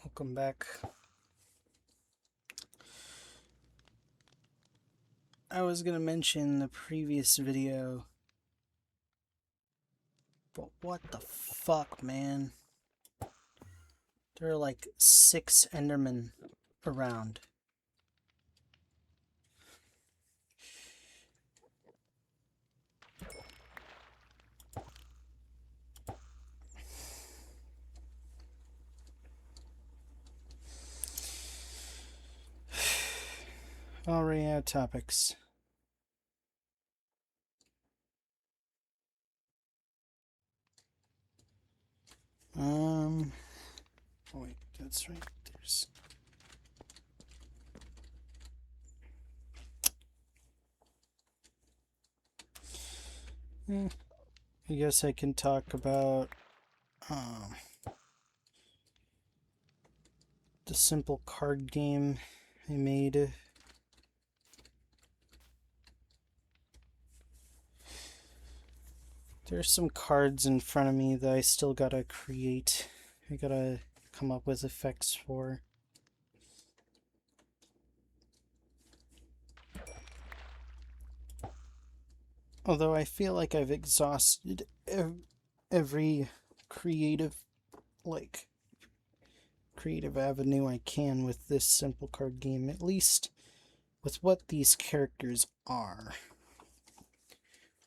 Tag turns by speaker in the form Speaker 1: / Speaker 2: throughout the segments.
Speaker 1: Welcome back. I was gonna mention the previous video, but what the fuck, man? There are like 6 Endermen around. Already out topics. Oh wait, that's right. There's. I guess I can talk about the simple card game I made. There's some cards in front of me that I still gotta create. I gotta come up with effects for. Although I feel like I've exhausted every creative avenue I can with this simple card game, at least with what these characters are.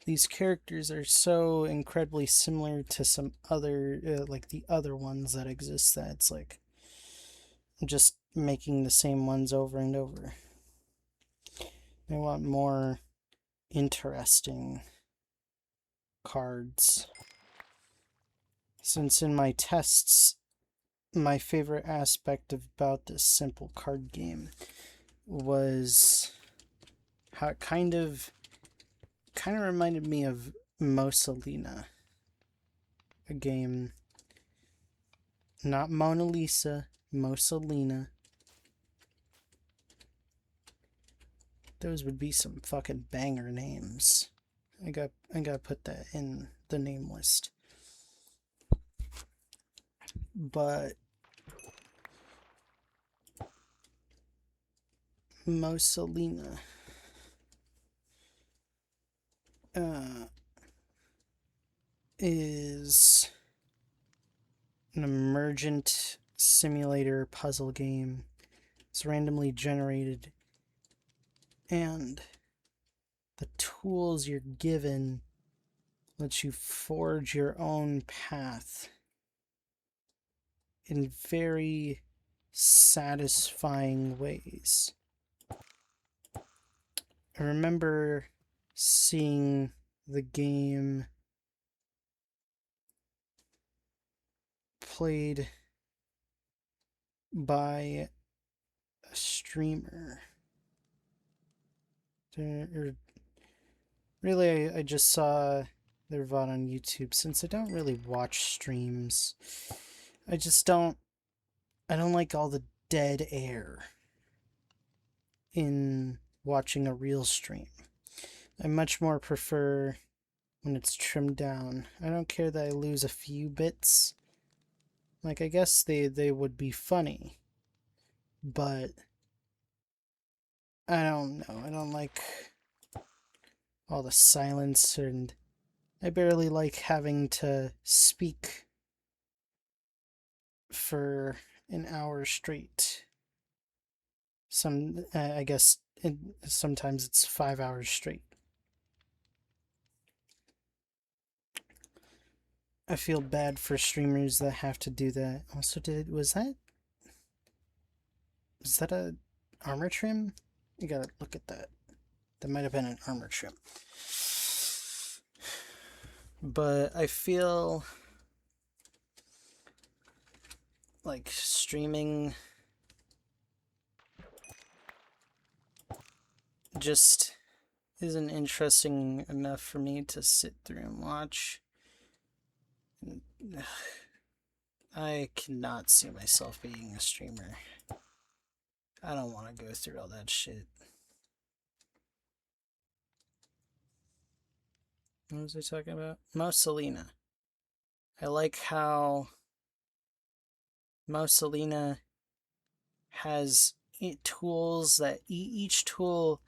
Speaker 1: These characters are so incredibly similar to some other, like the other ones that exist, that it's like I'm just making the same ones over and over. I want more interesting cards. Since in my tests, my favorite aspect about this simple card game was how it kind of reminded me of Mosalina, a game, not Mona Lisa, Mosalina. Those would be some fucking banger names. I gotta put that in the name list. But Mosalina is an emergent simulator puzzle game. It's randomly generated, and the tools you're given let you forge your own path in very satisfying ways. I remember seeing the game played by a streamer. Really, I just saw their VOD on YouTube, since I don't really watch streams. I don't like all the dead air in watching a real stream. I much more prefer when it's trimmed down. I don't care that I lose a few bits. Like, I guess they would be funny, but I don't know. I don't like all the silence, and I barely like having to speak for an hour straight. I guess sometimes it's 5 hours straight. I feel bad for streamers that have to do that. Also, was that a armor trim? You gotta look at that. That might have been an armor trim. But I feel like streaming just isn't interesting enough for me to sit through and watch. I cannot see myself being a streamer. I don't want to go through all that shit. What was I talking about? Mosalina. I like how Moussalina has tools that each tool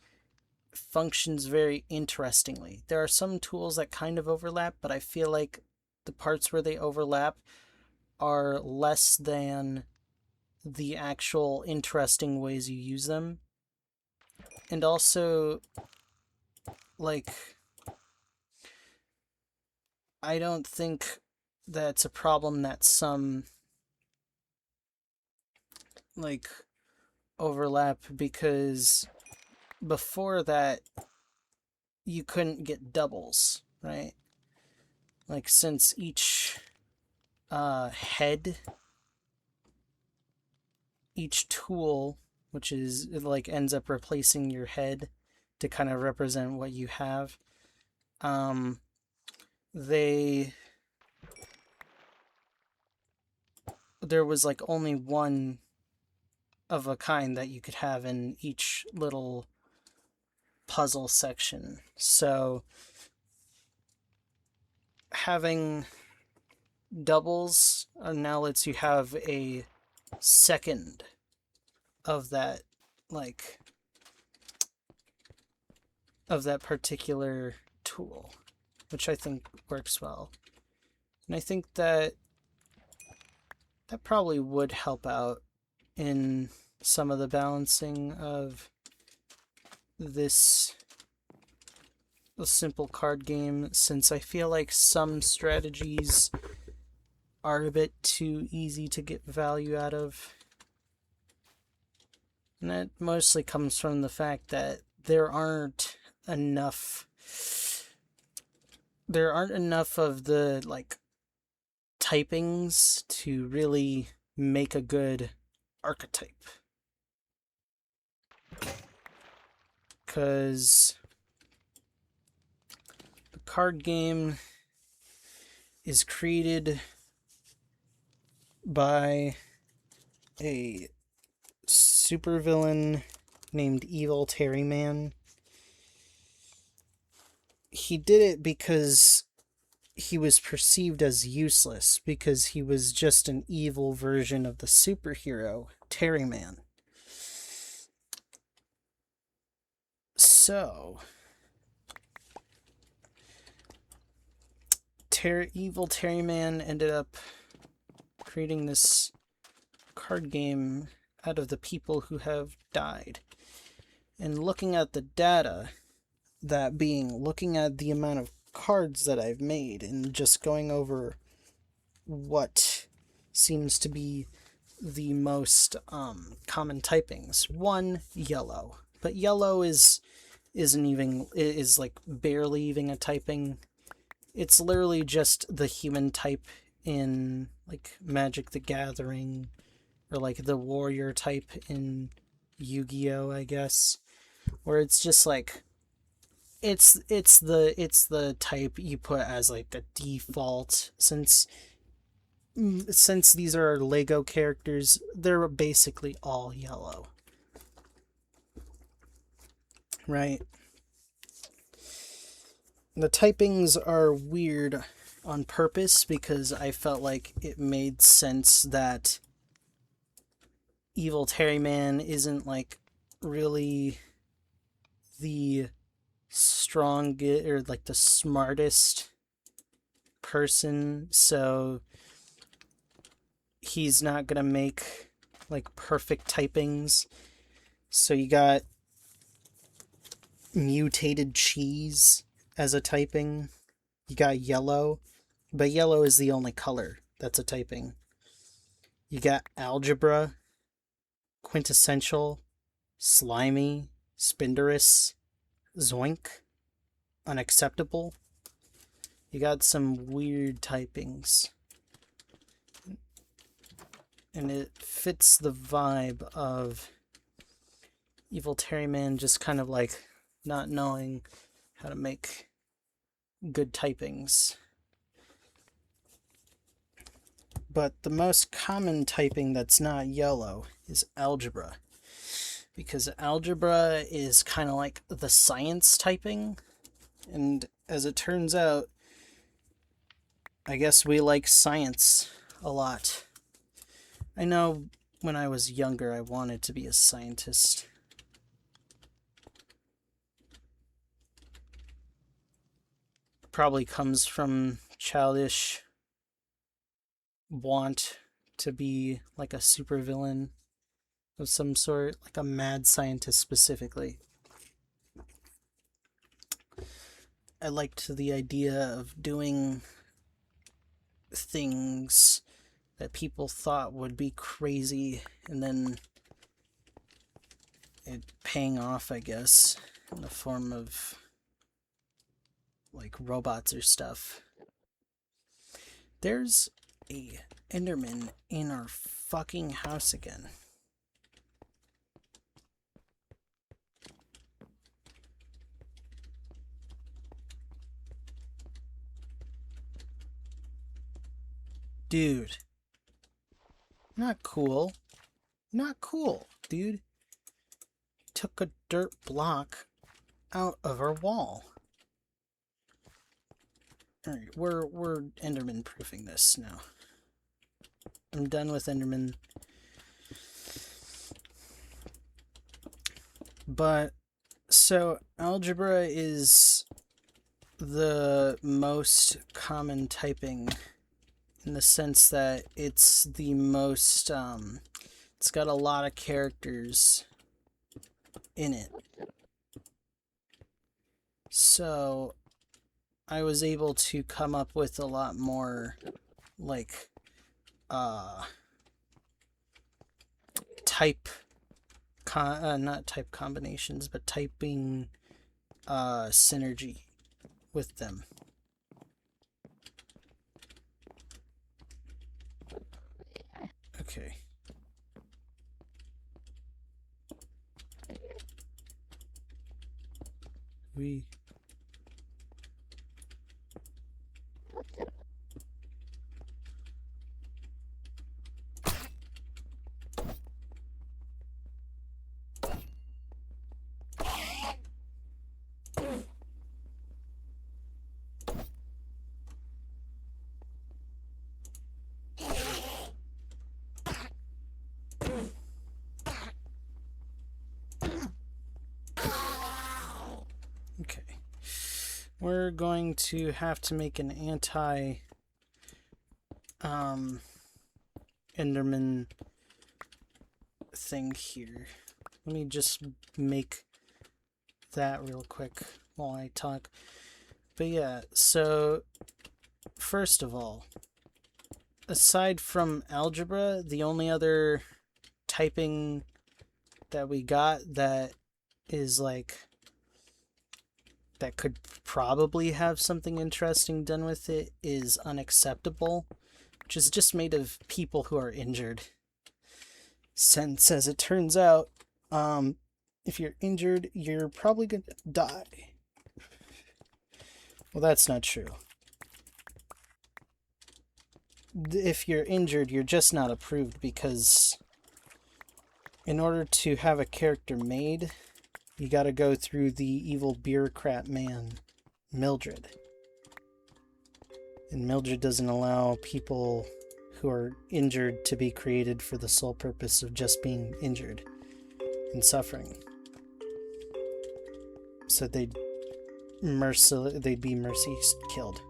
Speaker 1: functions very interestingly. There are some tools that kind of overlap, but I feel like the parts where they overlap are less than the actual interesting ways you use them. And also, like, I don't think that's a problem that some, like, overlap, because before that, you couldn't get doubles, right? Like, since each head, each tool, which is, it like ends up replacing your head to kind of represent what you have, there was like only one of a kind that you could have in each little puzzle section. So having doubles now lets you have a second of that, like, of that particular tool, which I think works well. And I think that probably would help out in some of the balancing of this simple card game, since I feel like some strategies are a bit too easy to get value out of. And that mostly comes from the fact that there aren't enough of the, like, typings to really make a good archetype. Because the card game is created by a supervillain named Evil Terryman. He did it because he was perceived as useless, because he was just an evil version of the superhero Terryman. So, Evil Terryman ended up creating this card game out of the people who have died. And looking at the data, that being looking at the amount of cards that I've made and just going over what seems to be the most common typings. One, yellow. But yellow is like barely even a typing. It's literally just the human type in like Magic the Gathering, or like the warrior type in Yu-Gi-Oh, I guess, where it's just like it's the type you put as like the default, since these are Lego characters, they're basically all yellow. Right? The typings are weird on purpose because I felt like it made sense that Evil Terryman isn't like really the strongest or like the smartest person, so he's not gonna make like perfect typings. So you got mutated cheese as a typing. You got yellow, but yellow is the only color that's a typing. You got algebra, quintessential, slimy, spinderous, zoink, unacceptable. You got some weird typings. And it fits the vibe of Evil Terryman just kind of like not knowing how to make good typings. But the most common typing that's not yellow is algebra, because algebra is kind of like the science typing, and as it turns out, I guess we like science a lot. I know when I was younger, I wanted to be a scientist. Probably comes from childish want to be like a supervillain of some sort, like a mad scientist specifically. I liked the idea of doing things that people thought would be crazy and then it paying off, I guess, in the form of like robots or stuff. There's a Enderman in our fucking house again. Dude. Not cool. Not cool, dude. Took a dirt block out of our wall. Alright, we're Enderman proofing this now. I'm done with Enderman. But so algebra is the most common typing in the sense that it's the most it's got a lot of characters in it. So I was able to come up with a lot more like not type combinations, but typing synergy with them. Okay. Okay. We're going to have to make an anti Enderman thing here. Let me just make that real quick while I talk. But yeah, so first of all, aside from algebra, the only other typing that we got that is like that could probably have something interesting done with it is unacceptable, which is just made of people who are injured. Since, as it turns out, if you're injured, you're probably gonna die. Well, that's not true. If you're injured, you're just not approved because in order to have a character made, you gotta go through the evil bureaucrat man, Mildred. And Mildred doesn't allow people who are injured to be created for the sole purpose of just being injured and suffering. So they'd be mercy killed.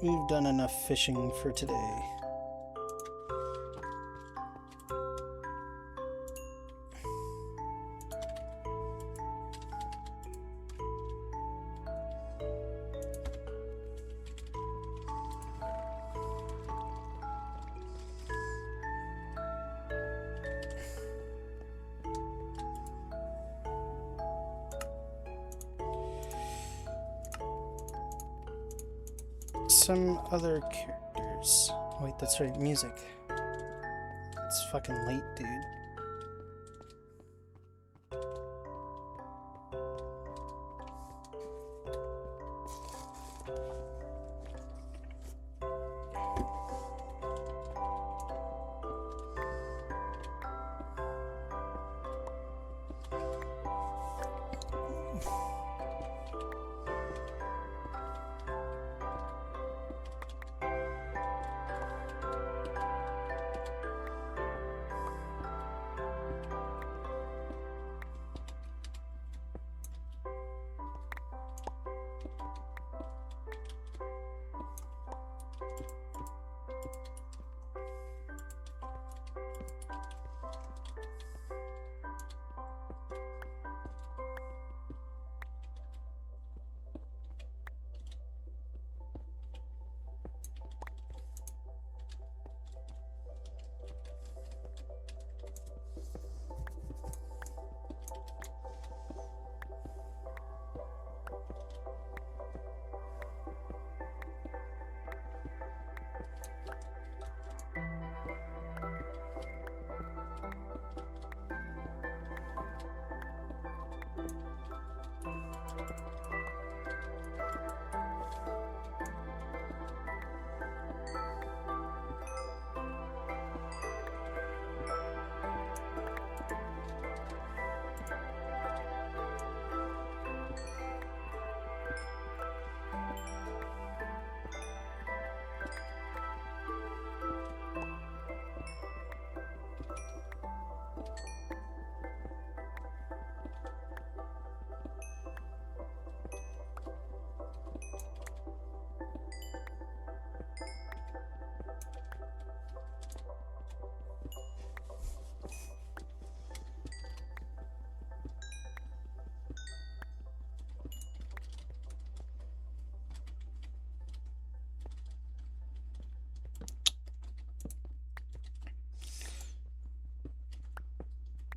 Speaker 1: We've done enough fishing for today. Some other characters. Wait, that's right, music. It's fucking late, dude.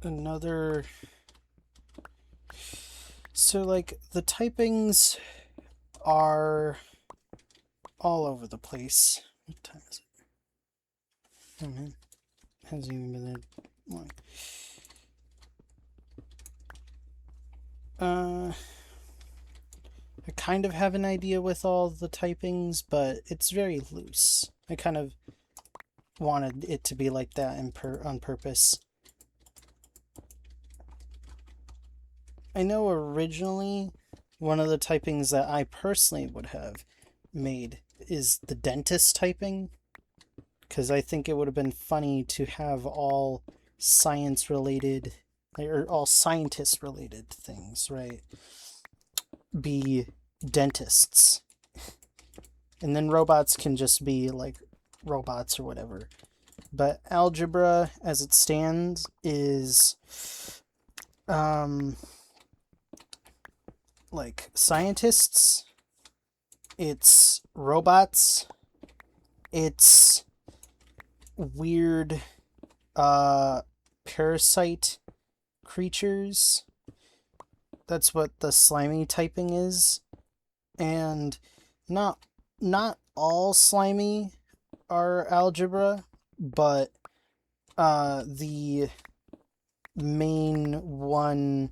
Speaker 1: another... So, like, the typings are all over the place. What time is it? Oh, man. It hasn't even been that long. I kind of have an idea with all the typings, but it's very loose. I kind of wanted it to be like that on purpose. I know originally one of the typings that I personally would have made is the dentist typing, because I think it would have been funny to have all science related, or all scientist related things, right, be dentists. And then robots can just be like robots or whatever. But algebra as it stands is like scientists, it's robots, it's weird parasite creatures. That's what the slimy typing is. And not all slimy are algebra, but the main one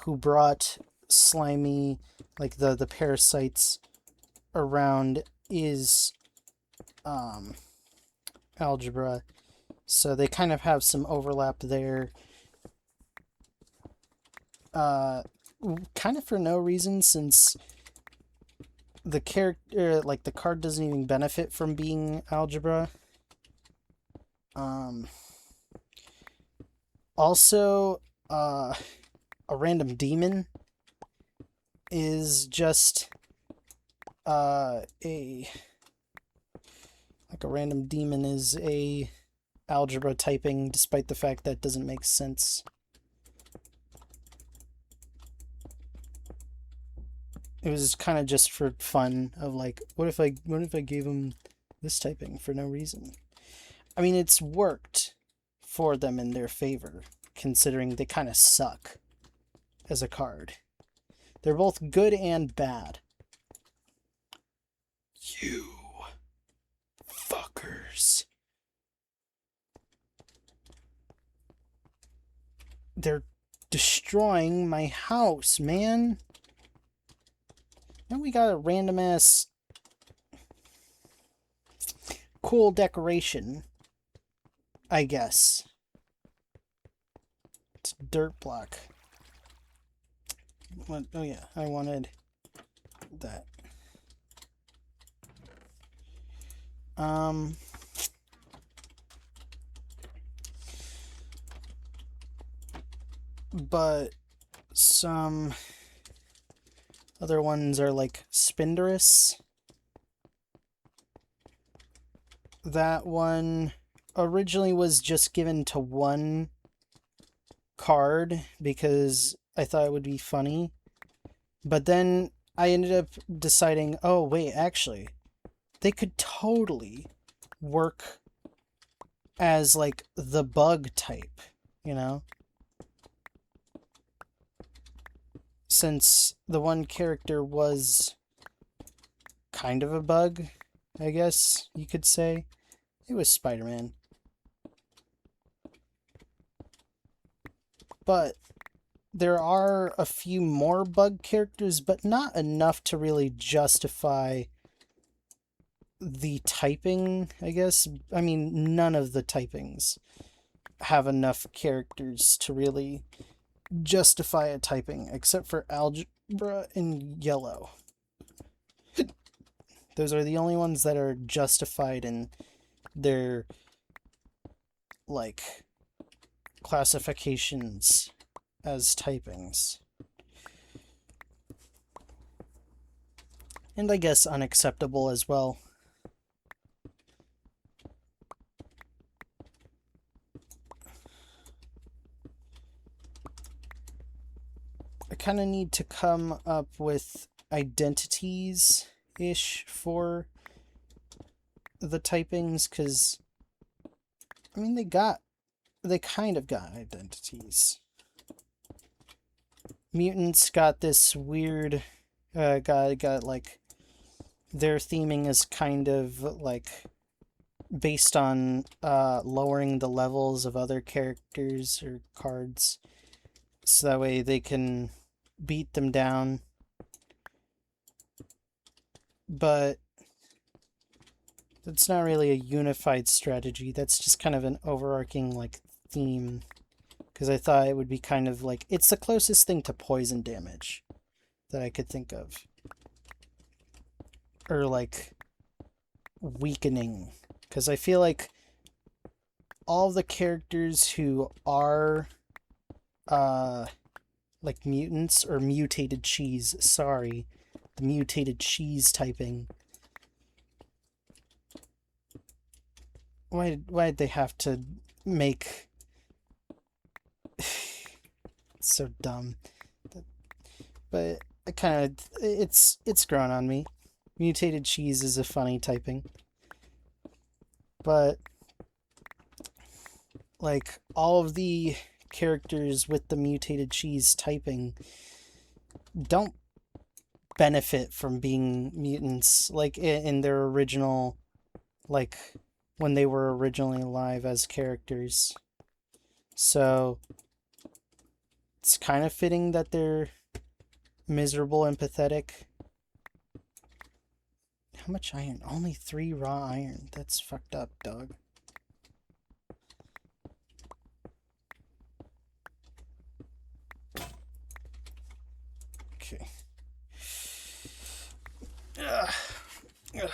Speaker 1: who brought slimy, like the parasites around, is algebra. So they kind of have some overlap there. Kind of for no reason, since the character, like the card, doesn't even benefit from being algebra. Also, a random demon is just a random demon is a algebra typing, despite the fact that doesn't make sense. It was kind of just for fun of like, what if I gave him this typing for no reason? I mean, it's worked for them in their favor, considering they kind of suck as a card. They're both good and bad. You fuckers. They're destroying my house, man. Now we got a random ass cool decoration, I guess. It's dirt block. What? Oh yeah, I wanted that. But some other ones are like Spinderous. That one originally was just given to one card because I thought it would be funny. But then I ended up deciding, oh wait, actually, they could totally work as like the bug type, you know? Since the one character was kind of a bug, I guess you could say. It was Spider-Man. But there are a few more bug characters, but not enough to really justify the typing, I guess. I mean, none of the typings have enough characters to really justify a typing, except for algebra and yellow. Those are the only ones that are justified in their, like, classifications as typings. And I guess unacceptable as well. I kind of need to come up with identities-ish for the typings, because, I mean, they got they kind of got identities. Mutants got this weird, got like, their theming is kind of like based on lowering the levels of other characters or cards, so that way they can beat them down. But that's not really a unified strategy. That's just kind of an overarching like theme, because I thought it would be kind of like, it's the closest thing to poison damage that I could think of, or like weakening, because I feel like all the characters who are like mutants or mutated cheese, sorry, the mutated cheese typing, why'd they have to make so dumb? But I kind of, it's grown on me. Mutated cheese is a funny typing, but like all of the characters with the mutated cheese typing don't benefit from being mutants like in their original, like when they were originally alive as characters. So it's kind of fitting that they're miserable and pathetic. How much iron? Only 3 raw iron. That's fucked up, dog. Okay. Ugh. Ugh.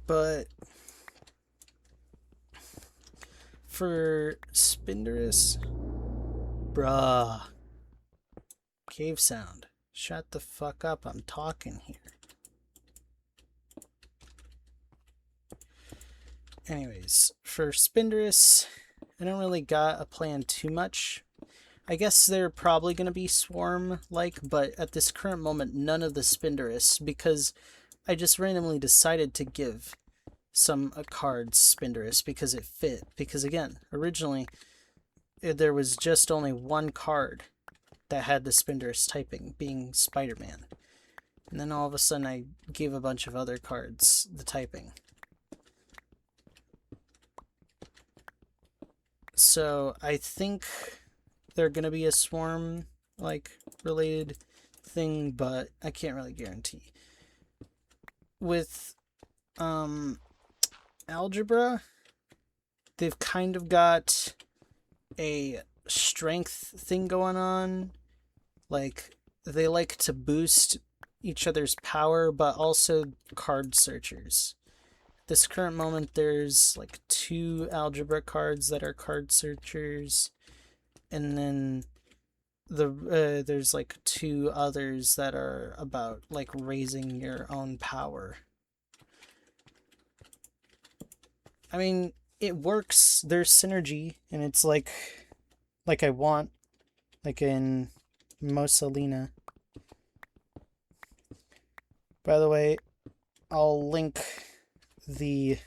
Speaker 1: But for Spinderous, bruh, cave sound. Shut the fuck up, I'm talking here. Anyways, for Spinderous, I don't really got a plan too much. I guess they're probably going to be Swarm-like, but at this current moment, none of the Spinderous, because I just randomly decided to give some cards Spinderous because it fit. Because again, originally, there was just only one card that had the Spinderous typing, being Spider-Man. And then all of a sudden I gave a bunch of other cards the typing. So I think they're going to be a Swarm like related thing, but I can't really guarantee. With Algebra, they've kind of got a strength thing going on. Like, they like to boost each other's power, but also card searchers. This current moment, there's like 2 algebra cards that are card searchers, and then there's like 2 others that are about like raising your own power. I mean, it works. There's synergy, and it's like I want, like in Mosalina. By the way, I'll link the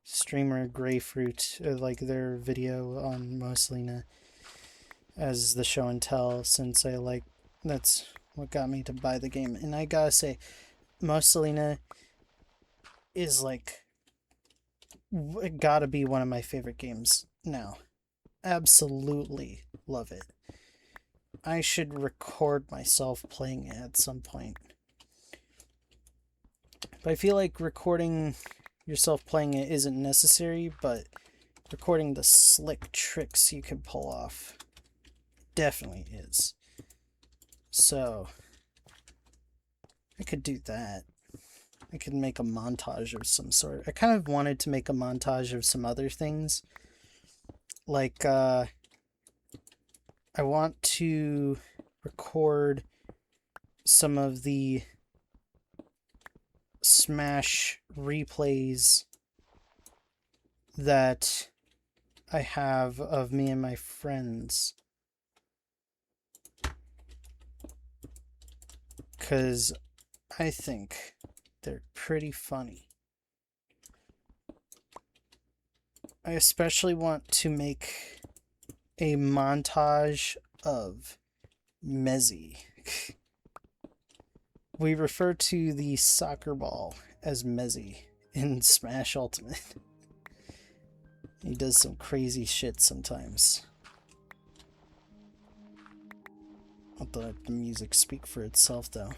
Speaker 1: streamer Greyfruit, like their video on Mosalina as the show and tell, since that's what got me to buy the game. And I gotta say, Mosalina is like, gotta be one of my favorite games now. Absolutely love it. I should record myself playing it at some point. But I feel like recording yourself playing it isn't necessary, but recording the slick tricks you can pull off definitely is. So I could do that. I could make a montage of some sort. I kind of wanted to make a montage of some other things. Like, I want to record some of the Smash replays that I have of me and my friends. because I think they're pretty funny. I especially want to make a montage of Mezzy. We refer to the soccer ball as Mezzy in Smash Ultimate. He does some crazy shit sometimes. I'll let the music speak for itself, though.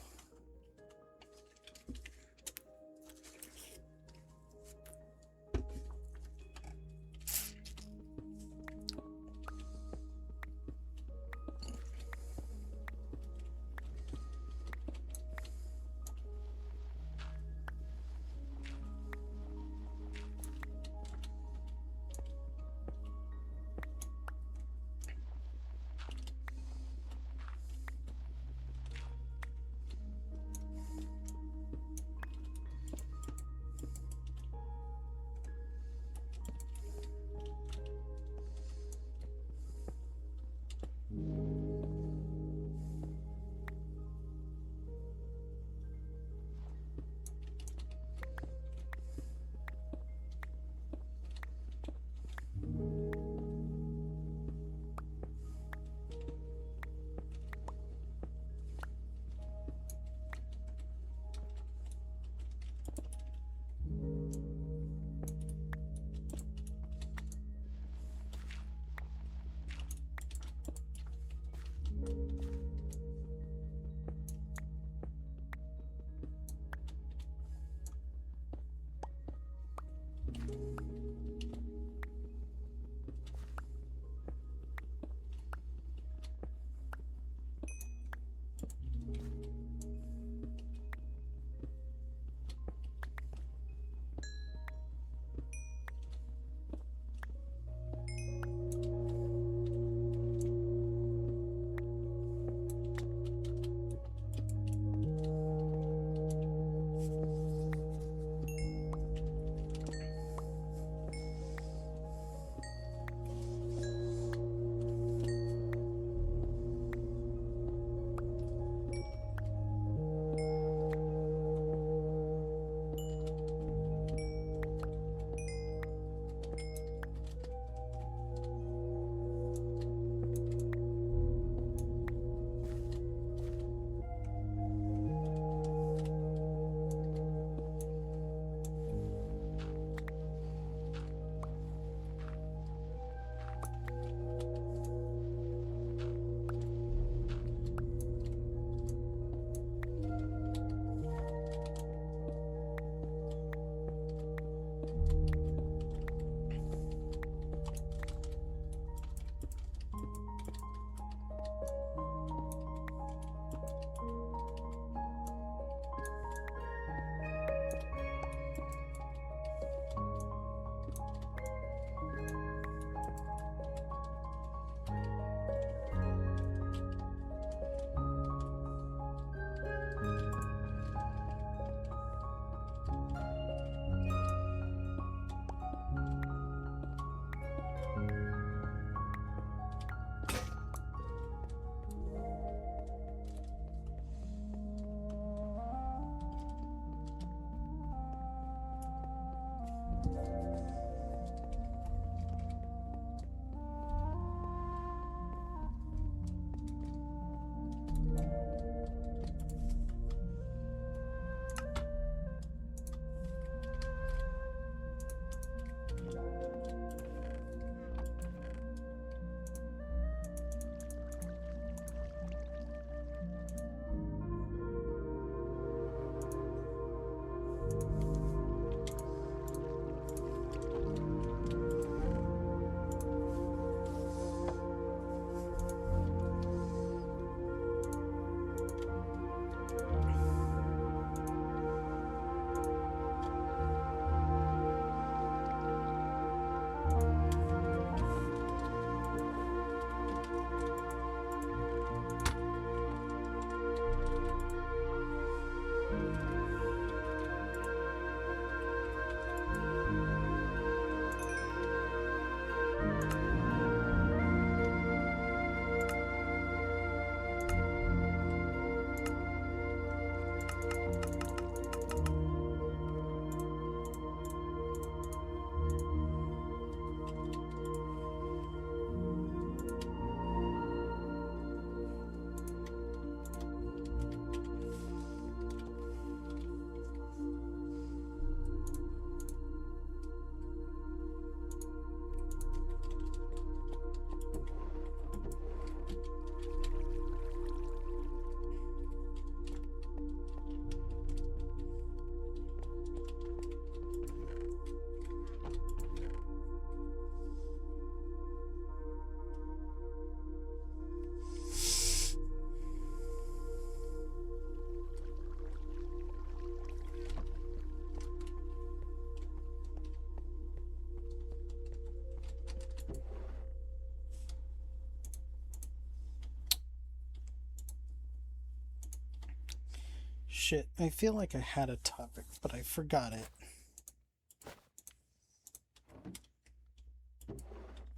Speaker 1: Shit, I feel like I had a topic, but I forgot it.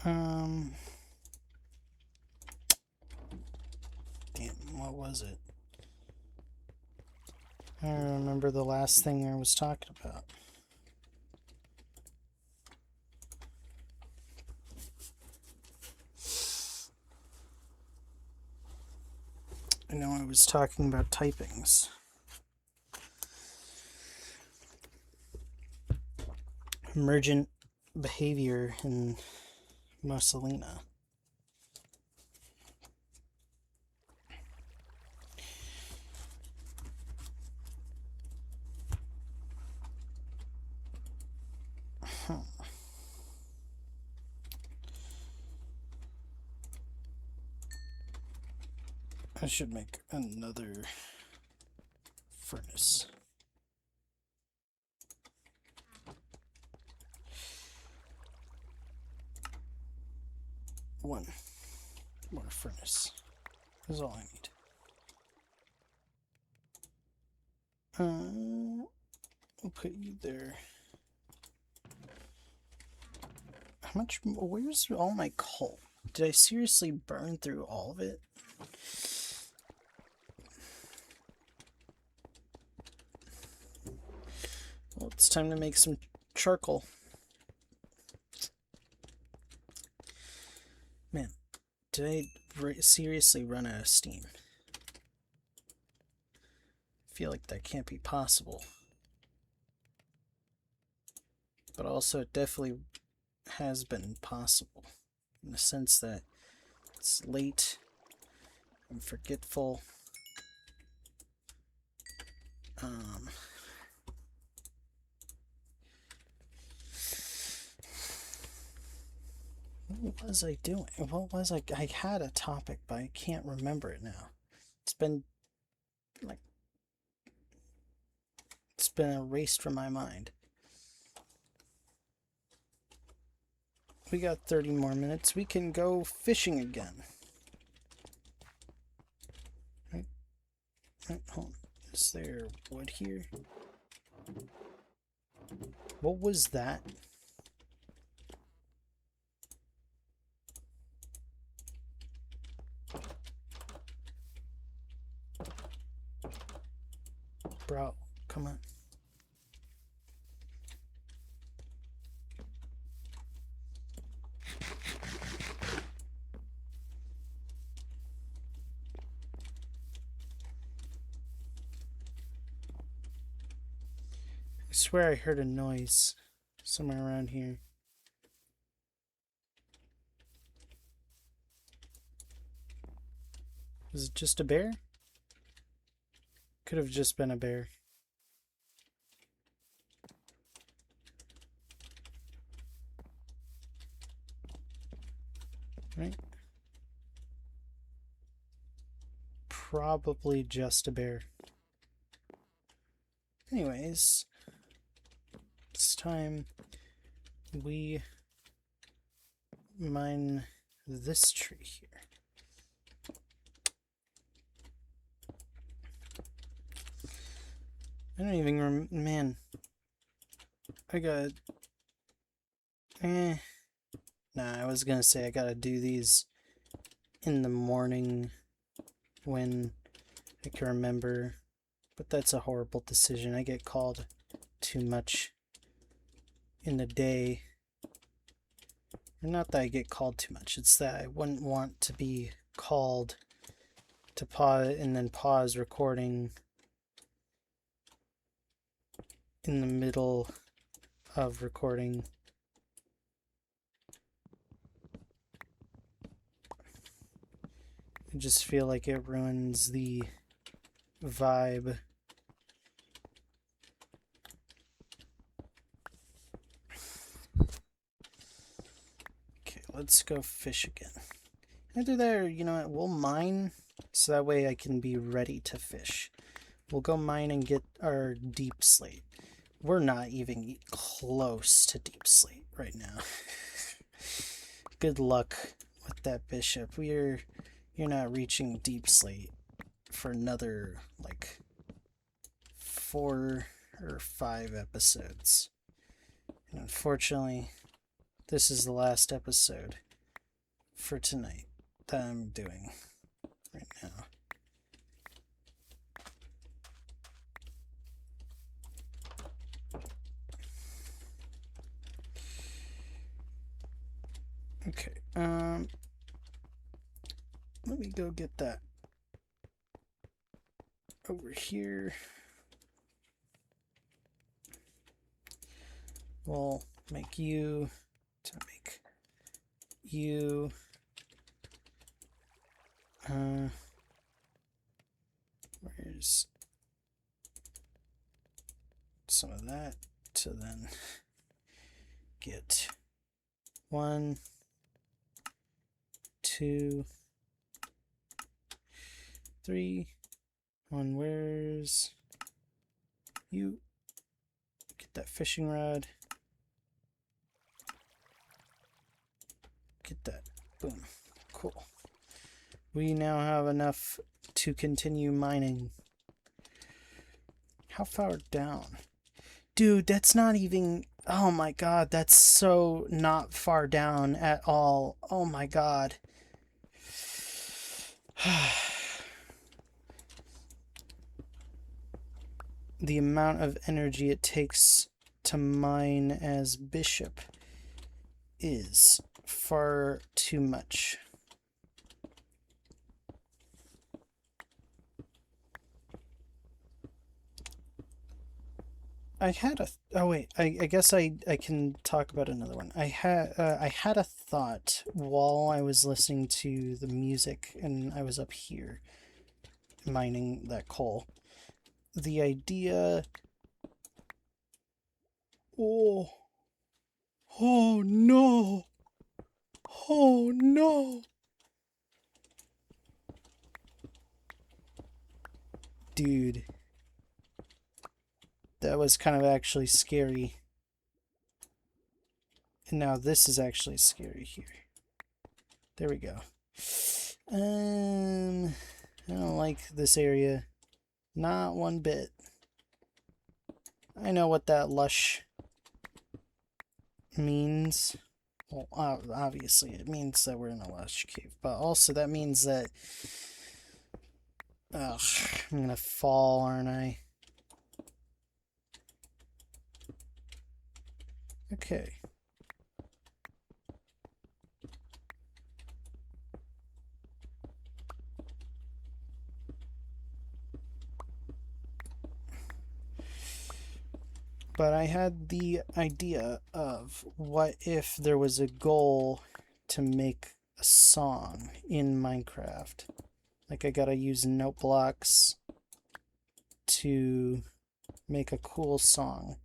Speaker 1: Damn, what was it? I don't remember the last thing I was talking about. I know I was talking about typings. Emergent behavior in Mosalina. I should make another furnace. One more furnace is all I need. We'll put you there. How much? Where's all my coal? Did I seriously burn through all of it? Well, it's time to make some charcoal. Man, did I seriously run out of steam? I feel like that can't be possible. But also, it definitely has been possible. In the sense that it's late, I'm forgetful. What was I doing? What was I had a topic, but I can't remember it now. It's been erased from my mind. We got 30 more minutes. We can go fishing again. Right, hold on. Is there wood here? What was that? Bro, come on. I swear I heard a noise somewhere around here. Was it just a bear? Could have just been a bear. Right? Probably just a bear. Anyways, it's time we mine this tree here. I don't even man. I got Nah, I was gonna say I gotta do these in the morning when I can remember, but that's a horrible decision. I get called too much in the day. Not that I get called too much, it's that I wouldn't want to be called to pause and then pause recording in the middle of recording. I just feel like it ruins the vibe. Okay, let's go fish again. Either there, you know what, we'll mine so that way I can be ready to fish. We'll go mine and get our deep slate. We're not even close to deep slate right now. Good luck with that bishop. You're not reaching deep slate for another, like, 4 or 5 episodes. And unfortunately, this is the last episode for tonight that I'm doing right now. Okay, let me go get that over here. We'll make you to make you where's some of that to then get 1, 2, 3. One, where's you? Get that fishing rod. Get that. Boom. Cool. We now have enough to continue mining. How far down? Dude, that's not even... Oh my god, that's so not far down at all. Oh my god. The amount of energy it takes to mine as Bishop is far too much. I had a... Oh wait, I guess I can talk about another one. I had a thought while I was listening to the music and I was up here mining that coal. The idea... Oh no! Oh no! Dude. That was kind of actually scary. And now this is actually scary here. There we go. I don't like this area. Not one bit. I know what that lush means. Well, obviously it means that we're in a lush cave, but also that means that... Ugh, I'm gonna fall, aren't I? Okay. But I had the idea of what if there was a goal to make a song in Minecraft. Like I gotta use note blocks to make a cool song.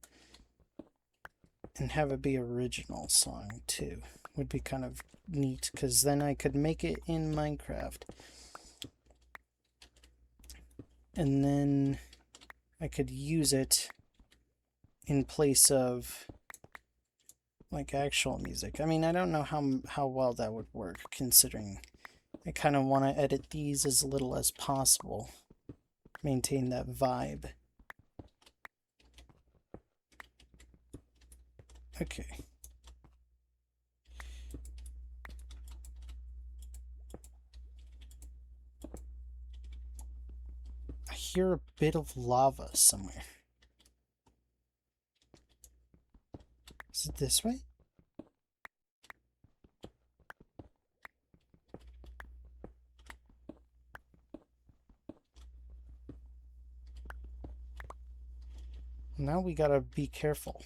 Speaker 1: And have it be original song too. Would be kind of neat because then I could make it in Minecraft. And then I could use it in place of like actual music. I mean, I don't know how well that would work considering I kind of want to edit these as little as possible. Maintain that vibe. Okay. I hear a bit of lava somewhere. Is it this way? Now we gotta be careful.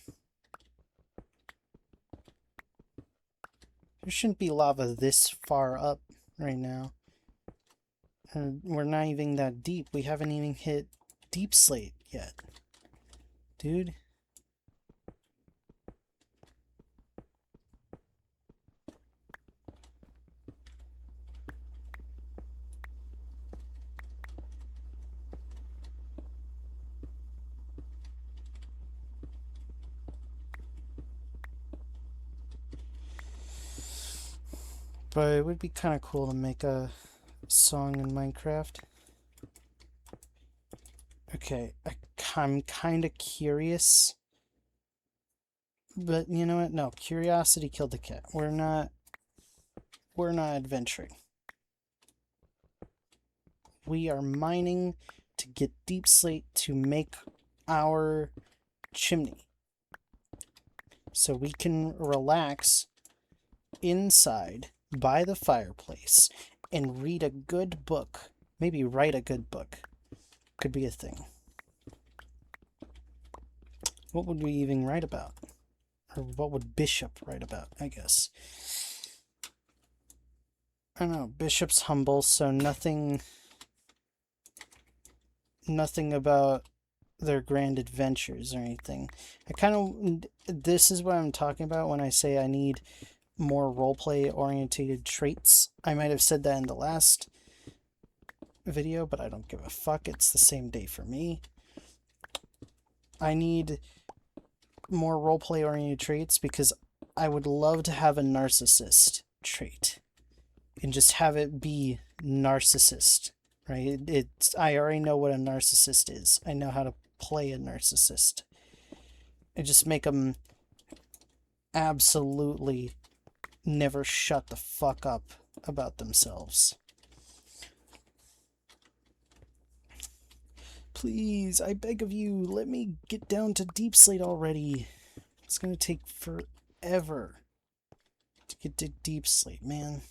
Speaker 1: There shouldn't be lava this far up right now. And we're not even that deep. We haven't even hit deep slate yet. Dude. But it would be kind of cool to make a song in Minecraft. Okay, I I'm kind of curious. But you know what? No, curiosity killed the cat. We're not adventuring. We are mining to get deep slate to make our chimney. So we can relax inside by the fireplace and read a good book. Maybe write a good book. Could be a thing. What would we even write about? Or what would Bishop write about, I guess? I don't know. Bishop's humble, so nothing about their grand adventures or anything. This is what I'm talking about when I say I need more roleplay orientated traits. I might have said that in the last video, but I don't give a fuck. It's the same day for me. I need more roleplay oriented traits because I would love to have a narcissist trait and just have it be narcissist, right? I already know what a narcissist is. I know how to play a narcissist. I just make them absolutely never shut the fuck up about themselves. Please, I beg of you, let me get down to deep slate already. It's gonna take forever to get to deep slate, man.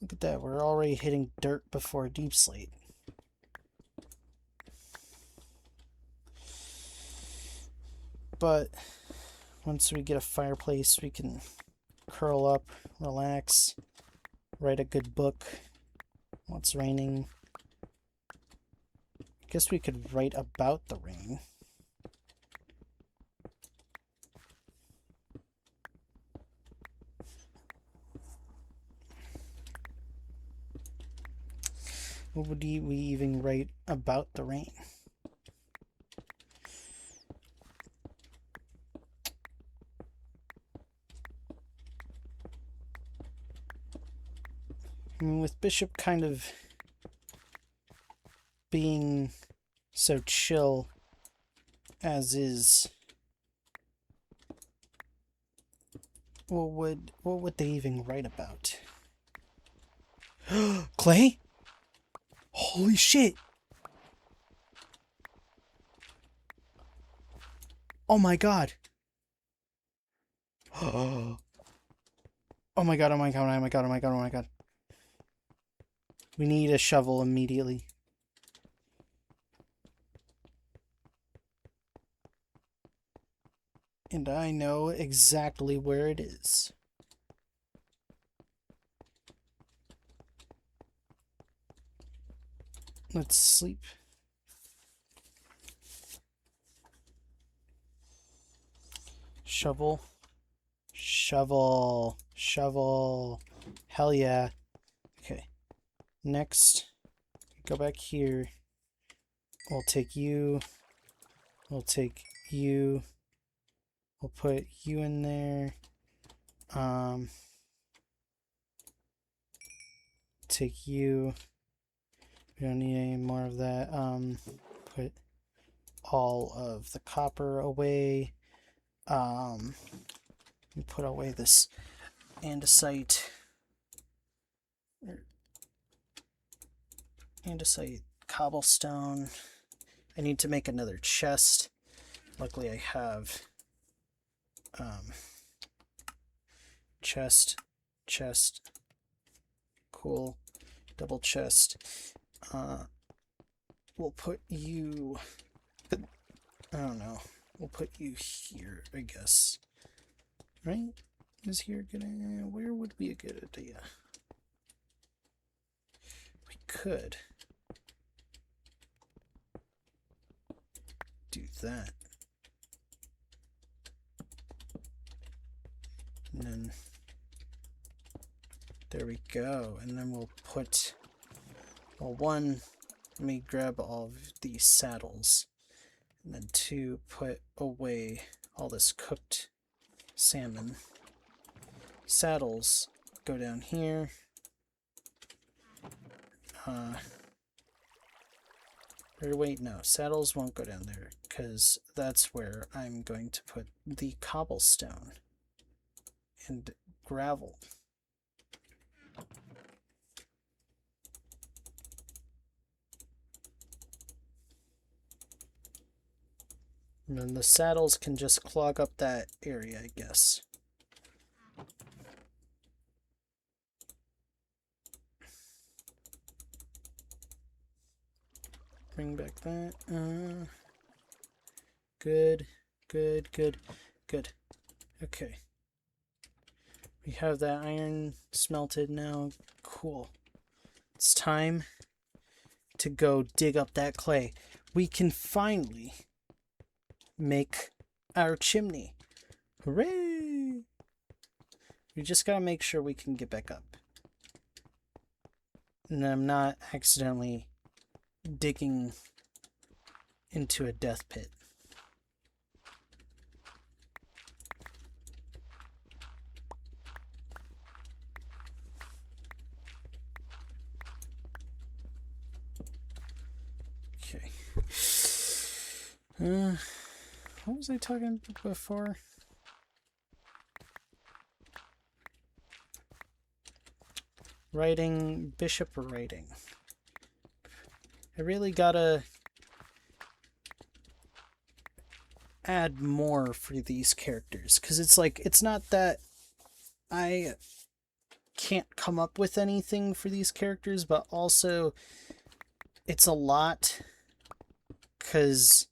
Speaker 1: Look at that, we're already hitting dirt before deep slate. But once we get a fireplace, we can curl up, relax, write a good book while it's raining. I guess we could write about the rain. What would we even write about the rain? I mean, with Bishop kind of being so chill as is, what would they even write about? Clay? Holy shit! Oh my god! Oh my god, oh my god, oh my god, oh my god, oh my god. We need a shovel immediately. And I know exactly where it is. Let's sleep. Shovel. Shovel. Shovel. Hell yeah. Okay. Next, go back here. We'll take you. We'll take you. We'll put you in there. Take you. We don't need any more of that. Put all of the copper away. We put away this andesite. Andesite cobblestone. I need to make another chest. Luckily I have chest, cool, double chest. We'll put you, I don't know, we'll put you here, I guess, right? Is here a good idea? Where would be a good idea? We could do that. And then there we go. And then we'll put, well, one, let me grab all of these saddles. And then two, put away all this cooked salmon. Saddles go down here. Or wait, no, saddles won't go down there, because that's where I'm going to put the cobblestone and gravel. And then the saddles can just clog up that area, I guess. Bring back that. Good, good, good, good. Okay. We have that iron smelted now. Cool. It's time to go dig up that clay. We can finally make our chimney. Hooray! We just gotta make sure we can get back up. And I'm not accidentally digging into a death pit. Okay. What was I talking about before? Writing, bishop writing. I really gotta add more for these characters, because it's like, it's not that I can't come up with anything for these characters, but also it's a lot, because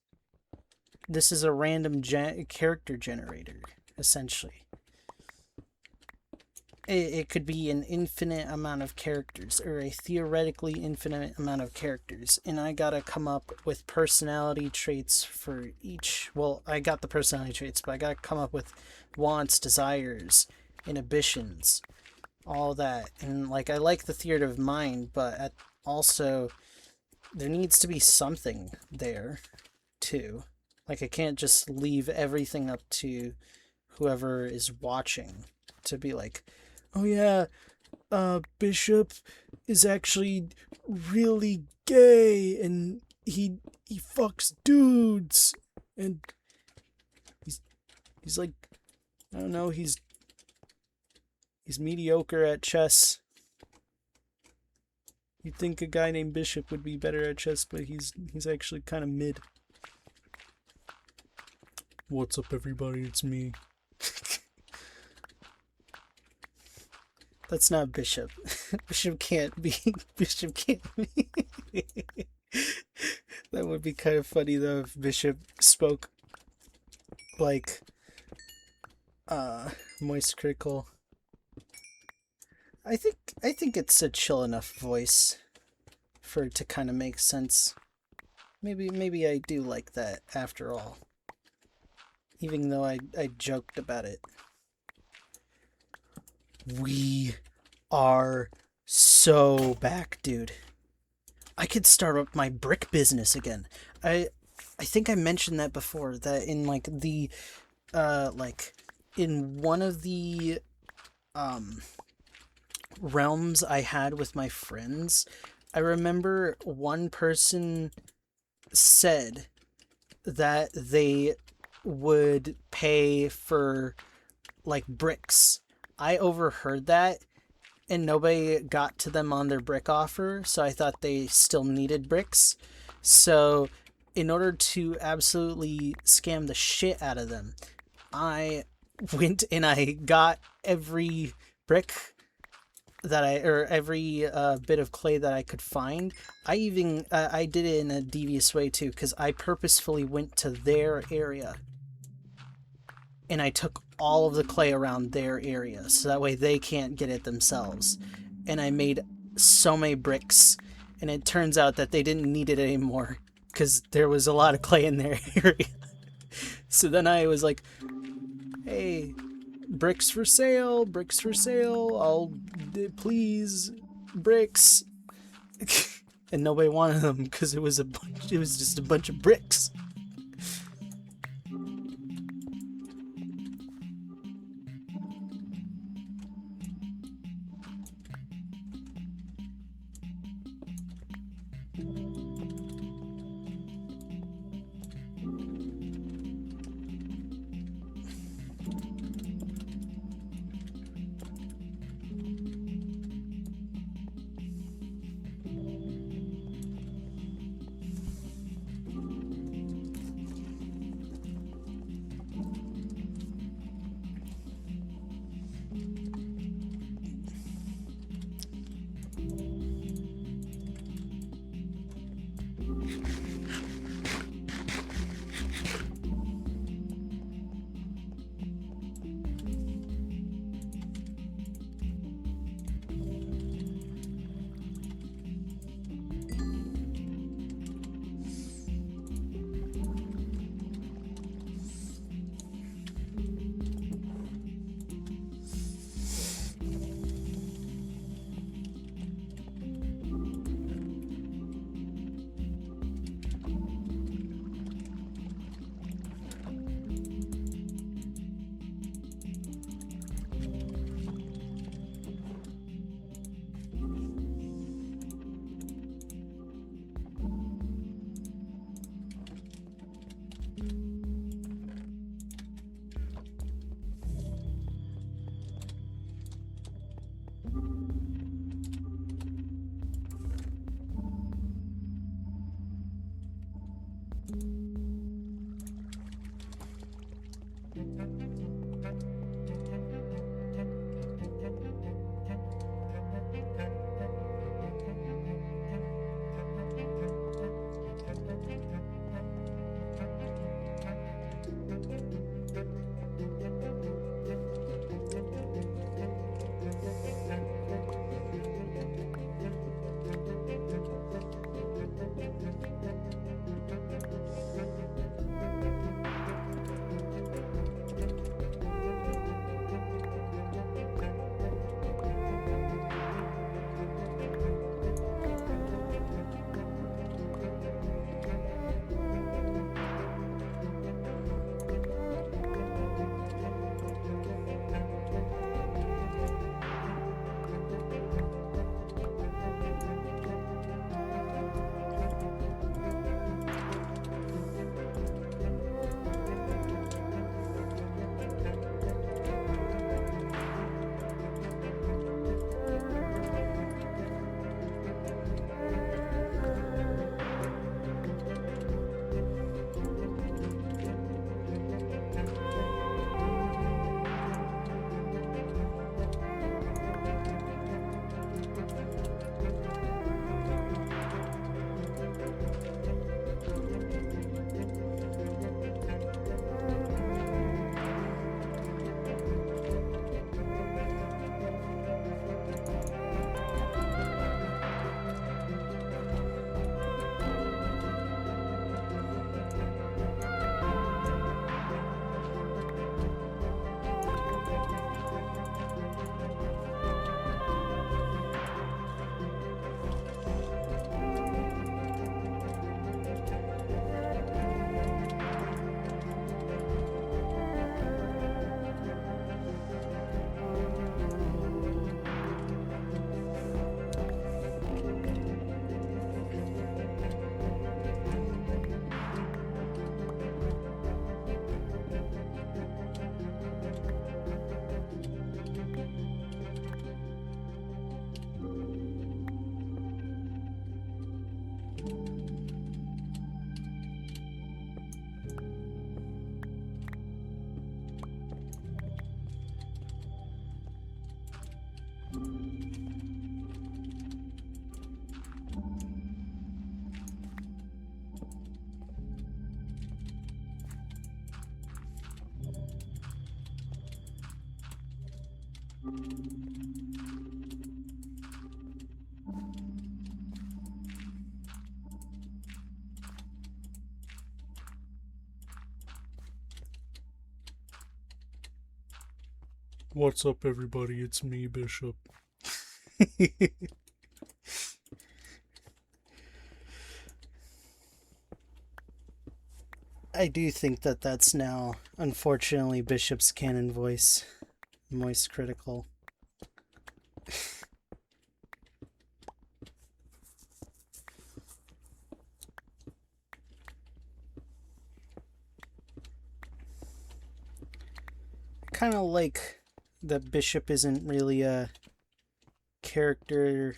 Speaker 1: this is a random character generator, essentially. It could be an infinite amount of characters, or a theoretically infinite amount of characters, and I gotta come up with personality traits for each. Well, I got the personality traits, but I gotta come up with wants, desires, inhibitions, all that. And like, I like the theater of mind, but also there needs to be something there too. Like, I can't just leave everything up to whoever is watching to be like, oh yeah, Bishop is actually really gay and he fucks dudes and he's like, I don't know, he's mediocre at chess. You'd think a guy named Bishop would be better at chess, but he's actually kind of mid. What's up, everybody? It's me. That's not Bishop. Bishop can't be. Bishop can't be. That would be kind of funny though if Bishop spoke like Moist Critical. I think it's a chill enough voice for it to kind of make sense. Maybe I do like that after all. Even though I joked about it. We are so back, dude. I could start up my brick business again. I think I mentioned that before, that in like the in one of the realms I had with my friends, I remember one person said that they would pay for like bricks. I overheard that and nobody got to them on their brick offer, so I thought they still needed bricks. So in order to absolutely scam the shit out of them, I went and I got every brick that every bit of clay that I could find. I even I did it in a devious way too, because I purposefully went to their area and I took all of the clay around their area, so that way they can't get it themselves. And I made so many bricks, and it turns out that they didn't need it anymore, because there was a lot of clay in their area. So then I was like, hey, bricks for sale, I'll, please, bricks. And nobody wanted them, because it was just a bunch of bricks.
Speaker 2: What's up, everybody? It's me, Bishop.
Speaker 1: I do think that that's now, unfortunately, Bishop's canon voice. Moist critical. Kind of like that Bishop isn't really a character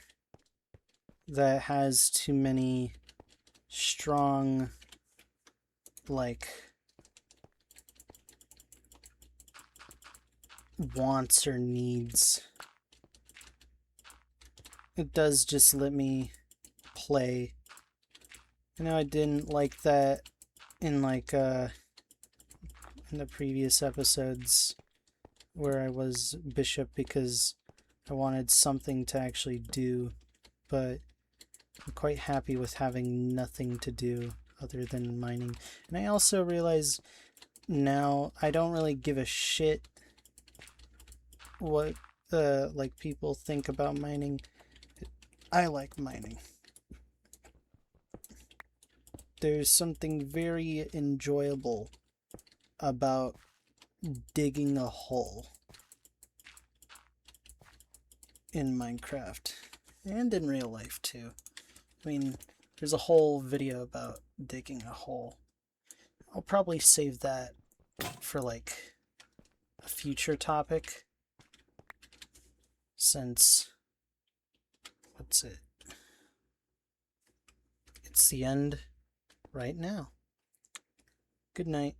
Speaker 1: that has too many strong, like, wants or needs. It does just let me play. I know I didn't like that in in the previous episodes where I was Bishop because I wanted something to actually do, but I'm quite happy with having nothing to do other than mining. And I also realize now I don't really give a shit what like people think about mining. I like mining. There's something very enjoyable about digging a hole in Minecraft and in real life too. I mean, there's a whole video about digging a hole. I'll probably save that for like a future topic. since, what's it? It's the end right now. Good night.